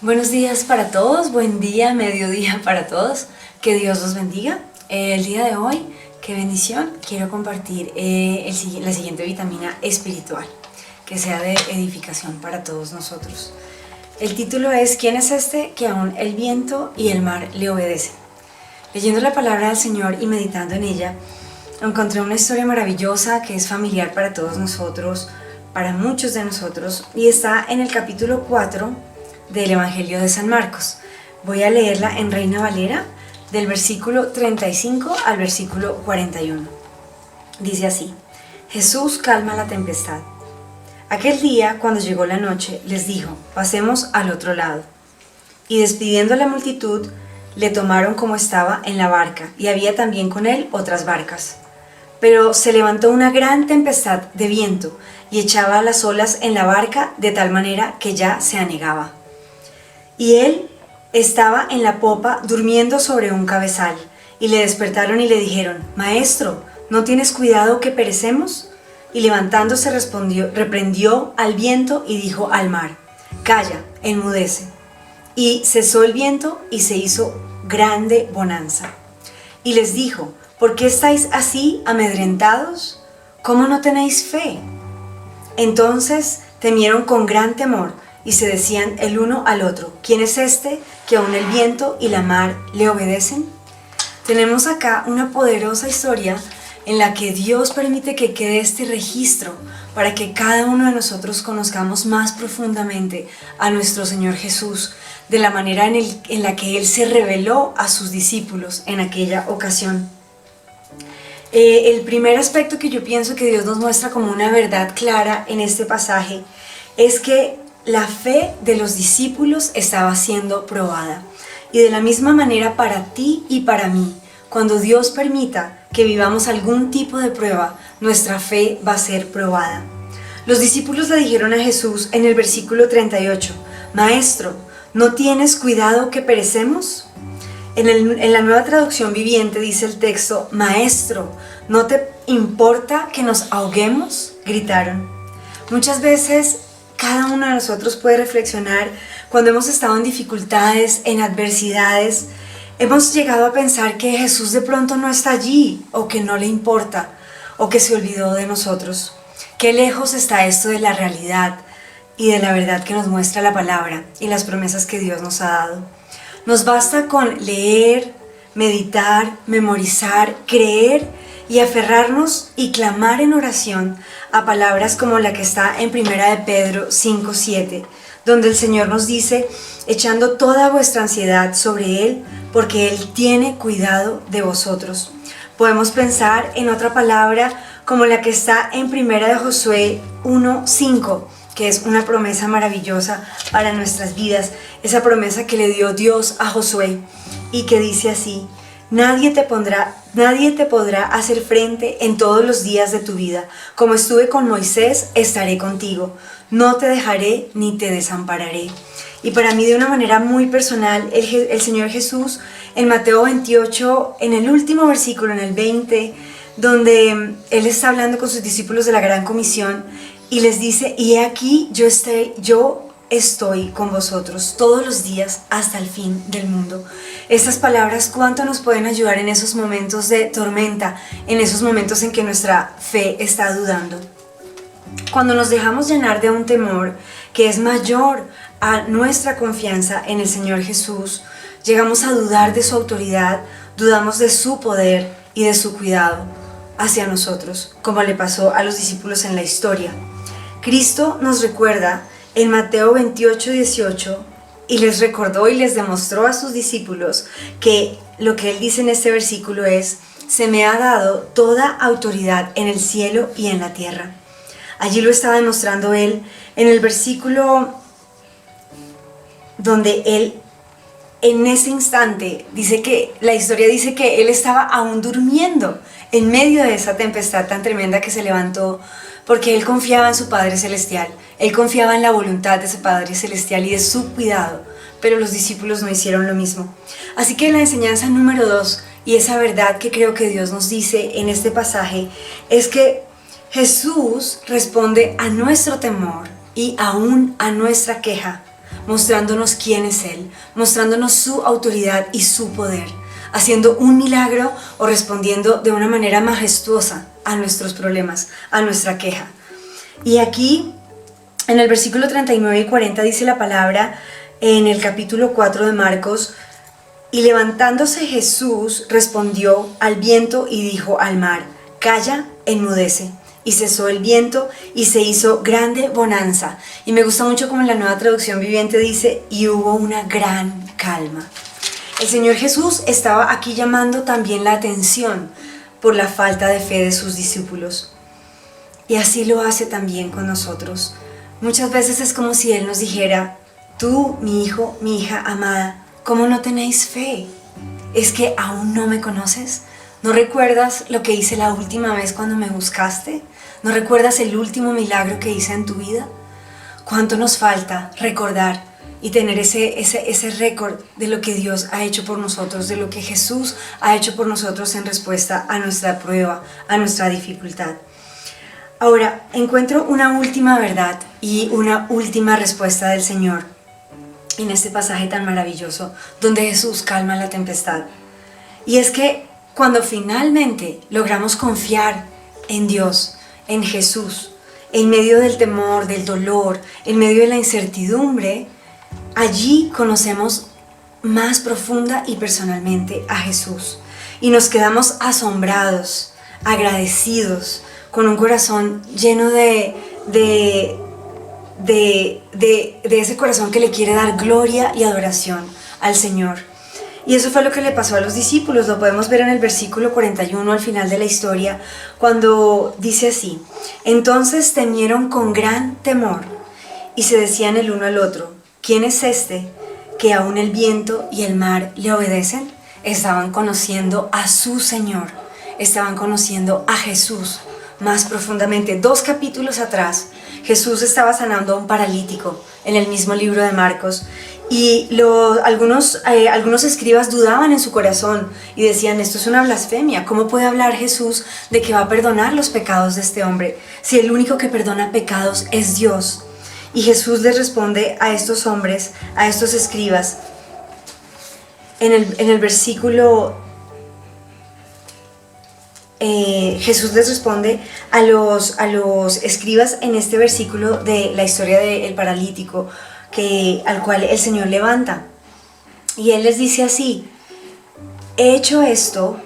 Buenos días para todos, buen día, mediodía para todos, que Dios los bendiga. El día de hoy, qué bendición, quiero compartir la siguiente vitamina espiritual, que sea de edificación para todos nosotros. El título es ¿Quién es este que aún el viento y el mar le obedecen? Leyendo la palabra del Señor y meditando en ella, encontré una historia maravillosa que es familiar para todos nosotros, para muchos de nosotros, y está en el capítulo 4 del Evangelio de San Marcos. Voy a leerla en Reina Valera, del versículo 35 al versículo 41. Dice así: Jesús calma la tempestad. Aquel día, cuando llegó la noche, les dijo: pasemos al otro lado. Y despidiendo a la multitud, le tomaron como estaba en la barca, y había también con él otras barcas. Pero se levantó una gran tempestad de viento, y echaba las olas en la barca de tal manera que ya se anegaba. Y él estaba en la popa durmiendo sobre un cabezal, y le despertaron y le dijeron: Maestro, ¿no tienes cuidado que perecemos? Y levantándose reprendió al viento y dijo al mar: Calla, enmudece. Y cesó el viento y se hizo grande bonanza. Y les dijo: ¿por qué estáis así amedrentados? ¿Cómo no tenéis fe? Entonces temieron con gran temor, y se decían el uno al otro: ¿quién es este que aún el viento y la mar le obedecen? Tenemos acá una poderosa historia en la que Dios permite que quede este registro para que cada uno de nosotros conozcamos más profundamente a nuestro Señor Jesús, de la manera en la que Él se reveló a sus discípulos en aquella ocasión. El primer aspecto que yo pienso que Dios nos muestra como una verdad clara en este pasaje es que la fe de los discípulos estaba siendo probada. Y de la misma manera para ti y para mí, cuando Dios permita que vivamos algún tipo de prueba, nuestra fe va a ser probada. Los discípulos le dijeron a Jesús en el versículo 38, Maestro, ¿no tienes cuidado que perecemos? En la Nueva Traducción Viviente dice el texto: Maestro, ¿no te importa que nos ahoguemos? Gritaron. Muchas veces cada uno de nosotros puede reflexionar cuando hemos estado en dificultades, en adversidades. Hemos llegado a pensar que Jesús de pronto no está allí, o que no le importa, o que se olvidó de nosotros. Qué lejos está esto de la realidad y de la verdad que nos muestra la palabra y las promesas que Dios nos ha dado. Nos basta con leer, meditar, memorizar, creer y aferrarnos y clamar en oración a palabras como la que está en 1 de Pedro 5:7, donde el Señor nos dice: echando toda vuestra ansiedad sobre Él, porque Él tiene cuidado de vosotros. Podemos pensar en otra palabra como la que está en 1 de Josué 1:5, que es una promesa maravillosa para nuestras vidas, esa promesa que le dio Dios a Josué y que dice así: Nadie te podrá hacer frente en todos los días de tu vida. Como estuve con Moisés, estaré contigo. No te dejaré ni te desampararé. Y para mí, de una manera muy personal, el Señor Jesús en Mateo 28, en el último versículo, en el 20, donde Él está hablando con sus discípulos de la Gran Comisión y les dice: y he aquí yo estoy con vosotros todos los días hasta el fin del mundo. Estas palabras, ¿cuánto nos pueden ayudar en esos momentos de tormenta, en esos momentos en que nuestra fe está dudando? Cuando nos dejamos llenar de un temor que es mayor a nuestra confianza en el Señor Jesús, llegamos a dudar de su autoridad, dudamos de su poder y de su cuidado hacia nosotros, como le pasó a los discípulos en la historia. Cristo nos recuerda en Mateo 28:18, y les recordó y les demostró a sus discípulos que lo que Él dice en este versículo es: se me ha dado toda autoridad en el cielo y en la tierra. Allí lo estaba demostrando Él en el versículo donde Él, en ese instante, la historia dice que Él estaba aún durmiendo en medio de esa tempestad tan tremenda que se levantó, porque Él confiaba en su Padre Celestial, Él confiaba en la voluntad de su Padre Celestial y de su cuidado, pero los discípulos no hicieron lo mismo. Así que la enseñanza número 2, y esa verdad que creo que Dios nos dice en este pasaje, es que Jesús responde a nuestro temor y aún a nuestra queja, mostrándonos quién es Él, mostrándonos su autoridad y su poder, haciendo un milagro o respondiendo de una manera majestuosa a nuestros problemas, a nuestra queja. Y aquí, en el versículo 39 y 40 dice la palabra, en el capítulo 4 de Marcos: y levantándose Jesús respondió al viento y dijo al mar: calla, enmudece. Y cesó el viento y se hizo grande bonanza. Y me gusta mucho como en la Nueva Traducción Viviente dice: y hubo una gran calma. El Señor Jesús estaba aquí llamando también la atención por la falta de fe de sus discípulos. Y así lo hace también con nosotros. Muchas veces es como si Él nos dijera: tú, mi hijo, mi hija amada, ¿cómo no tenéis fe? ¿Es que aún no me conoces? ¿No recuerdas lo que hice la última vez cuando me buscaste? ¿No recuerdas el último milagro que hice en tu vida? ¿Cuánto nos falta recordar y tener ese récord de lo que Dios ha hecho por nosotros, de lo que Jesús ha hecho por nosotros en respuesta a nuestra prueba, a nuestra dificultad? Ahora, encuentro una última verdad y una última respuesta del Señor en este pasaje tan maravilloso, donde Jesús calma la tempestad. Y es que cuando finalmente logramos confiar en Dios, en Jesús, en medio del temor, del dolor, en medio de la incertidumbre, allí conocemos más profunda y personalmente a Jesús. Y nos quedamos asombrados, agradecidos, con un corazón lleno de ese corazón que le quiere dar gloria y adoración al Señor. Y eso fue lo que le pasó a los discípulos. Lo podemos ver en el versículo 41 al final de la historia, cuando dice así: entonces temieron con gran temor y se decían el uno al otro: ¿quién es este que aún el viento y el mar le obedecen? Estaban conociendo a su Señor, estaban conociendo a Jesús más profundamente. 2 capítulos atrás, Jesús estaba sanando a un paralítico en el mismo libro de Marcos, y algunos escribas dudaban en su corazón y decían: esto es una blasfemia. ¿Cómo puede hablar Jesús de que va a perdonar los pecados de este hombre, si el único que perdona pecados es Dios? Y Jesús les responde a estos hombres, a estos escribas, en el versículo Jesús les responde a los escribas en este versículo de la historia del paralítico al cual el Señor levanta. Y Él les dice así: he hecho esto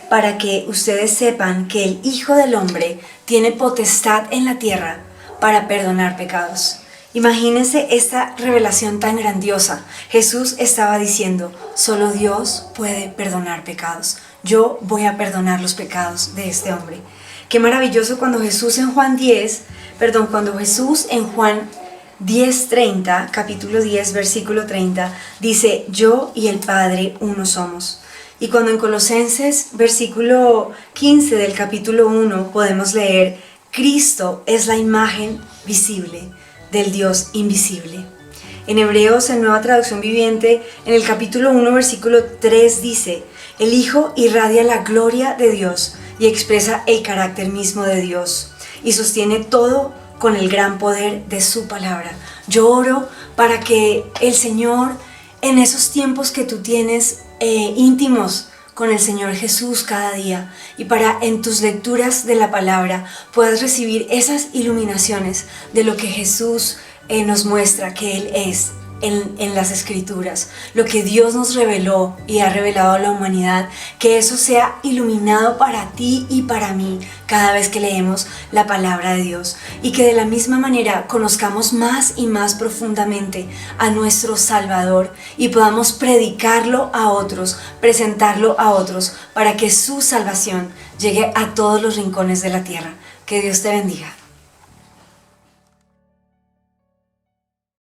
para que ustedes sepan que el Hijo del Hombre tiene potestad en la tierra para perdonar pecados. Imagínense esta revelación tan grandiosa. Jesús estaba diciendo: solo Dios puede perdonar pecados. Yo voy a perdonar los pecados de este hombre. Qué maravilloso cuando Jesús en Juan 10:30, capítulo 10, versículo 30, dice: yo y el Padre uno somos. Y cuando en Colosenses, versículo 15 del capítulo 1, podemos leer: Cristo es la imagen visible del Dios invisible. En Hebreos, en Nueva Traducción Viviente, en el capítulo 1, versículo 3 dice: el Hijo irradia la gloria de Dios y expresa el carácter mismo de Dios, y sostiene todo con el gran poder de su palabra. Yo oro para que el Señor, en esos tiempos que tú tienes íntimos con el Señor Jesús cada día, y para en tus lecturas de la palabra puedas recibir esas iluminaciones de lo que Jesús nos muestra que Él es en las Escrituras, lo que Dios nos reveló y ha revelado a la humanidad, que eso sea iluminado para ti y para mí cada vez que leemos la palabra de Dios, y que de la misma manera conozcamos más y más profundamente a nuestro Salvador y podamos predicarlo a otros, presentarlo a otros, para que su salvación llegue a todos los rincones de la tierra. Que Dios te bendiga.